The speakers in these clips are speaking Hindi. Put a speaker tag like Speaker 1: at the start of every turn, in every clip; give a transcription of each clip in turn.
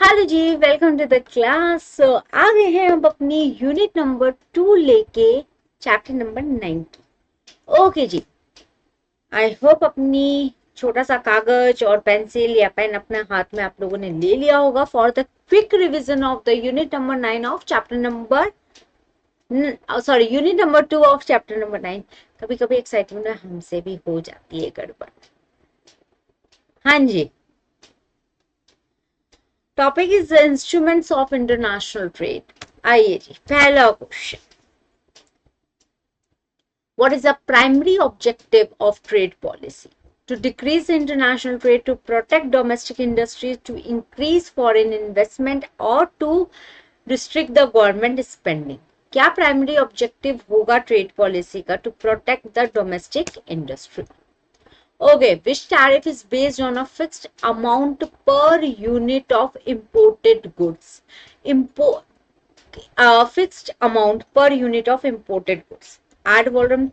Speaker 1: Hello ji, welcome to the class. आ गए हैं अब अपनी यूनिट नंबर 2 लेके चैप्टर नंबर 9 की। ओके जी, आई होप अपनी छोटा सा कागज और पेंसिल या पेन अपने हाथ में आप लोगों ने ले लिया होगा for the quick revision of the unit number 9 of chapter number unit number 2 of chapter number 9। कभी कभी एक्साइटमेंट हमसे भी हो जाती है गड़बड़। हाँ ji, topic is the instruments of international trade. आइए जी, पहला question, what is the primary objective of trade policy? To decrease international trade, to protect domestic industries, to increase foreign investment or to restrict the government spending? क्या प्राइमरी ऑब्जेक्टिव होगा ट्रेड पॉलिसी का? To protect the domestic industry. Okay, which tariff is based on a fixed amount per unit of imported goods? Fixed amount per unit of imported goods. Ad valorem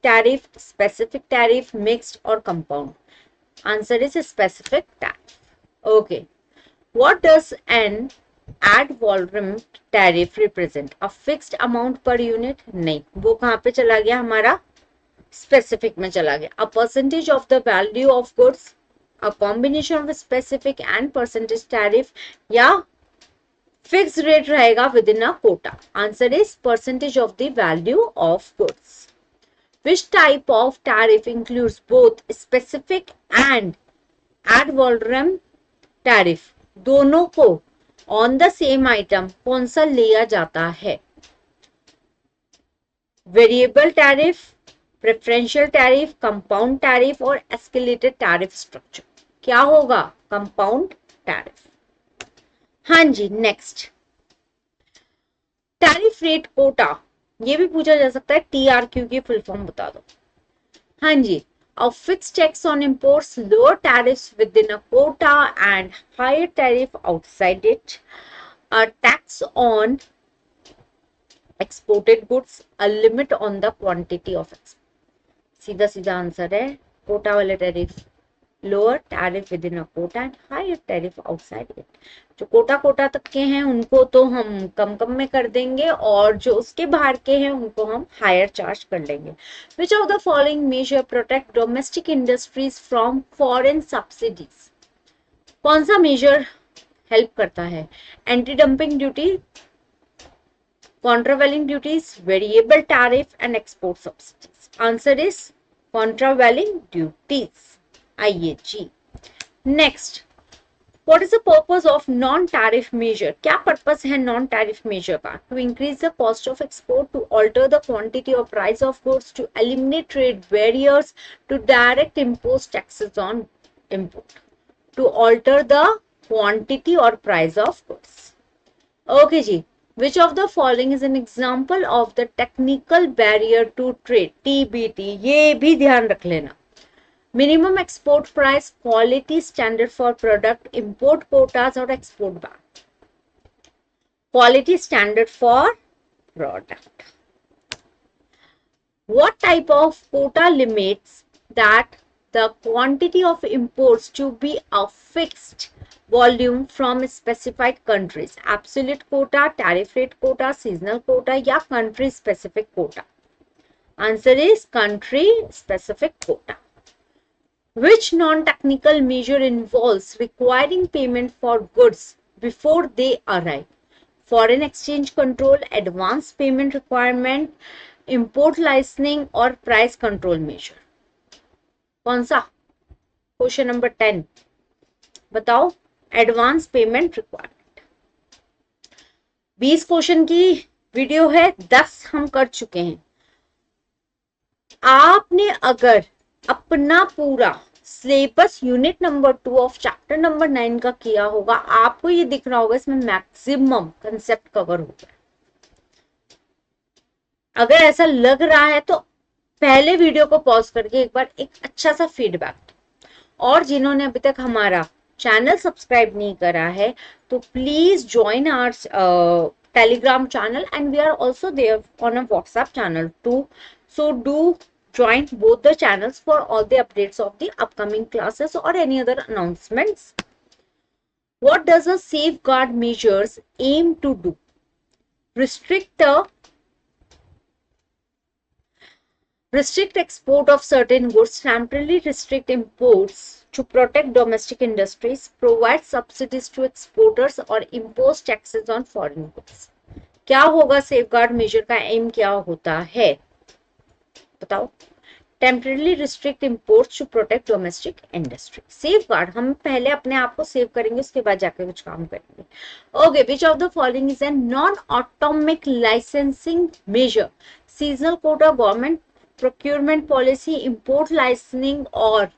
Speaker 1: tariff, specific tariff, mixed or compound? Answer is specific tariff. Okay. What does an ad valorem tariff represent? A fixed amount per unit? नहीं, वो कहाँ पे चला गया? हमारा स्पेसिफिक में चला गया। A percentage of the value of goods, a combination of specific and percentage tariff, या फिक्स रेट रहेगा within a quota? Answer is percentage of the value of goods. Which type of tariff includes both specific and ad volume tariff? दोनों को ऑन द सेम आइटम कौन सा लिया जाता है? Variable tariff, preferential tariff, compound tariff और एस्केलेटेड टैरिफ स्ट्रक्चर? क्या होगा? Compound tariff. हाँ जी, नेक्स्ट, टैरिफ रेट कोटा, ये भी पूछा जा सकता है। टीआरक्यू की फुल फॉर्म बता दो। हाँ जी, a fixed tax on imports, lower tariffs within a quota and higher tariff outside it. A tax on exported goods, a limit on the quantity of export. सीधा सीधा आंसर है कोटा वाले tariff, lower tariff within a quota and higher tariff outside it. जो कोटा तक के हैं उनको तो हम कम में कर देंगे और जो उसके बाहर के हैं उनको हम हायर चार्ज कर लेंगे। Which of the following measure protect domestic industries from foreign subsidies? कौन सा मेजर हेल्प करता है? Anti dumping duty, countervailing duties, variable tariff and export subsidies. Answer is countervailing duties. आइए ji, next, what is the purpose of non-tariff measure? क्या पर्पस है नॉन टैरिफ मेजर का? To increase the cost of export, to alter the quantity or price of goods, to eliminate trade barriers, to direct impose taxes on import, to alter the quantity or price of goods. Okay जी, which of the following is an example of the technical barrier to trade? TBT, ये भी ध्यान रख लेना। Minimum export price, quality standard for product, import quotas और export ban. Quality standard for product. What type of quota limits that the quantity of imports to be a fixed volume from specified countries? Absolute quota, tariff rate quota, seasonal quota या country specific quota? Answer is country specific quota. Which non-technical measure involves requiring payment for goods before they arrive? Foreign exchange control, advance payment requirement, import licensing और प्राइस कंट्रोल मेजर? कौन सा? क्वेश्चन नंबर 10 बताओ। Advance payment requirement. 20 क्वेश्चन की वीडियो है, 10 हम कर चुके हैं। आपने अगर अपना पूरा syllabus unit number 2 of chapter number 9 का किया होगा, आपको ये दिख रहा होगा इसमें मैक्सिमम कंसेप्ट कवर हो गया। अगर ऐसा लग रहा है तो पहले वीडियो को पॉज करके एक बार एक अच्छा सा फीडबैक, और जिन्होंने अभी तक हमारा चैनल सब्सक्राइब नहीं करा है तो please join our Telegram channel and we are also there on a WhatsApp channel too, so do join both the channels for all the updates of the upcoming classes or any other announcements. What does a safeguard measures aim to do? Restrict export of certain goods, temporarily restrict imports to protect domestic industries, provide subsidies to exporters और impose taxes on foreign goods. क्या होगा safeguard measure का aim क्या होता है बताओ? Temporarily restrict imports to protect domestic industry. Safeguard, हम पहले अपने आप को सेव करेंगे उसके बाद जाके कुछ काम करेंगे. Okay, which of the following is a non automatic licensing measure? Seasonal quota, government procurement policy, import licensing और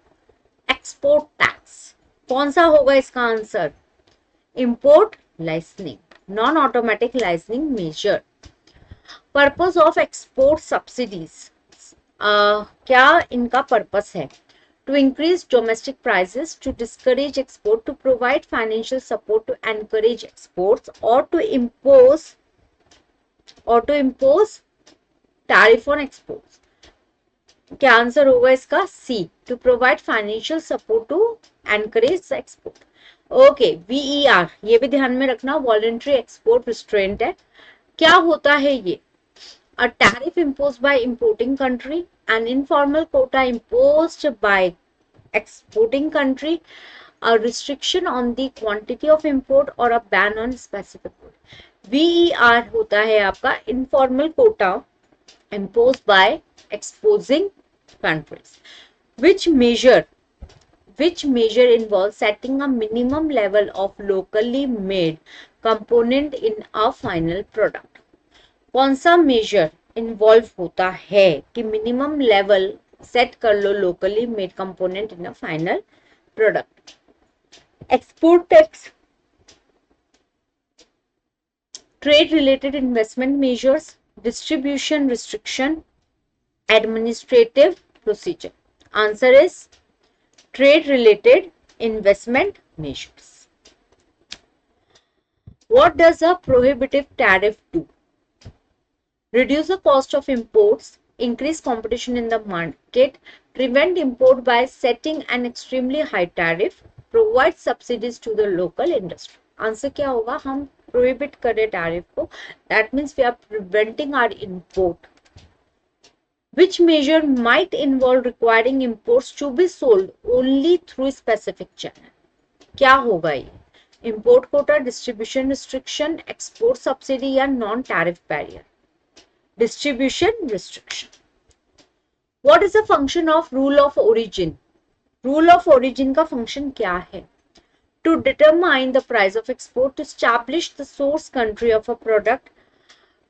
Speaker 1: एक्सपोर्ट टैक्स. कौन सा होगा इसका answer? Import licensing, non automatic licensing measure. Purpose of export subsidies, क्या इनका पर्पस है? To increase domestic prices, to discourage export, to provide financial support, to encourage exports और to impose tariff on exports. क्या आंसर होगा इसका? C, to provide financial support to encourage export. Okay, VER ये भी ध्यान में रखना, वॉलंटरी एक्सपोर्ट रिस्ट्रेंट है. क्या होता है ये? A tariff imposed by importing country, an informal quota imposed by exporting country, a restriction on the quantity of import or a ban on specific good. VER होता है आपका informal quota imposed by exposing countries. Which measure involves setting a minimum level of locally made component in a final product? कौन सा मेजर इन्वॉल्व होता है कि मिनिमम लेवल सेट कर लो locally made component in a final product? Export tax, trade related investment measures, distribution restriction, administrative procedure. Answer is trade related investment measures. What does a prohibitive tariff do? Reduce the cost of imports, increase competition in the market, prevent import by setting an extremely high tariff, provide subsidies to the local industry. Answer क्या होगा? हम prohibit कर रहे tariff को, that means we are preventing our import. Which measure might involve requiring imports to be sold only through specific channel? क्या होगा ये? Import quota, distribution restriction, export subsidy या non tariff barrier? Distribution restriction. What is the function of rule of origin? Rule of origin का function क्या है? To determine the price of export, to establish the source country of a product,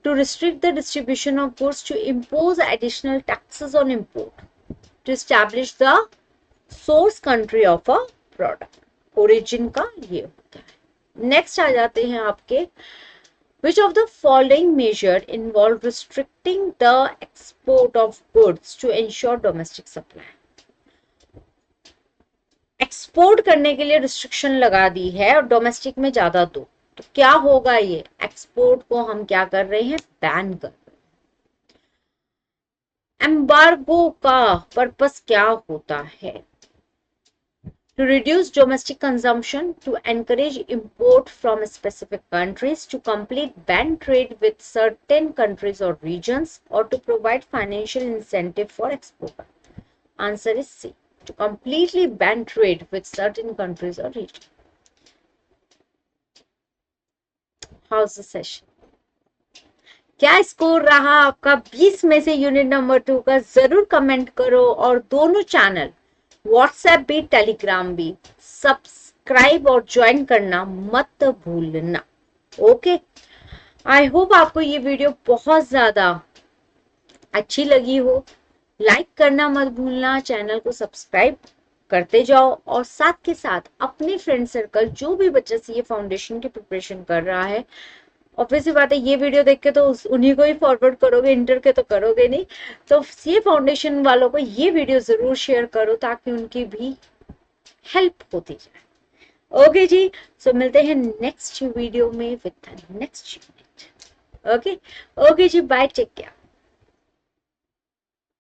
Speaker 1: to restrict the distribution of goods, to impose additional taxes on import, to establish the source country of a product. Origin का ये होता है. Next आ जाते हैं आपके Which of the following measure involve restricting the export of goods to ensure domestic supply? Export करने के लिए रिस्ट्रिक्शन लगा दी है और डोमेस्टिक में ज्यादा दो, तो क्या होगा ये? एक्सपोर्ट को हम क्या कर रहे हैं? बैन कर रहे हैं. एम्बार्गो का पर्पस क्या होता है? To reduce domestic consumption, to encourage import from specific countries, to complete ban trade with certain countries or regions, or to provide financial incentive for export. Answer is C, to completely ban trade with certain countries or regions. How's the session? क्या स्कोर रहा आपका 20 में से यूनिट नंबर 2 का? जरूर कमेंट करो और दोनों चैनल व्हाट्सएप भी टेलीग्राम भी सब्सक्राइब और ज्वाइन करना मत भूलना. ओके, आई होप आपको ये वीडियो बहुत ज्यादा अच्छी लगी हो. लाइक करना मत भूलना, चैनल को सब्सक्राइब करते जाओ और साथ के साथ अपने फ्रेंड सर्कल जो भी बच्चा सीए फाउंडेशन की प्रिपरेशन कर रहा है, ऑब्वियसली बात है ये वीडियो देख के तो उन्हीं को ही फॉरवर्ड करोगे, इंटर के तो करोगे नहीं, तो सीए फाउंडेशन वालों को ये वीडियो जरूर शेयर करो ताकि उनकी भी हेल्प होती जाए. ओके जी, सो मिलते हैं नेक्स्ट वीडियो में with the next unit. Okay जी, बाय, टेक केयर.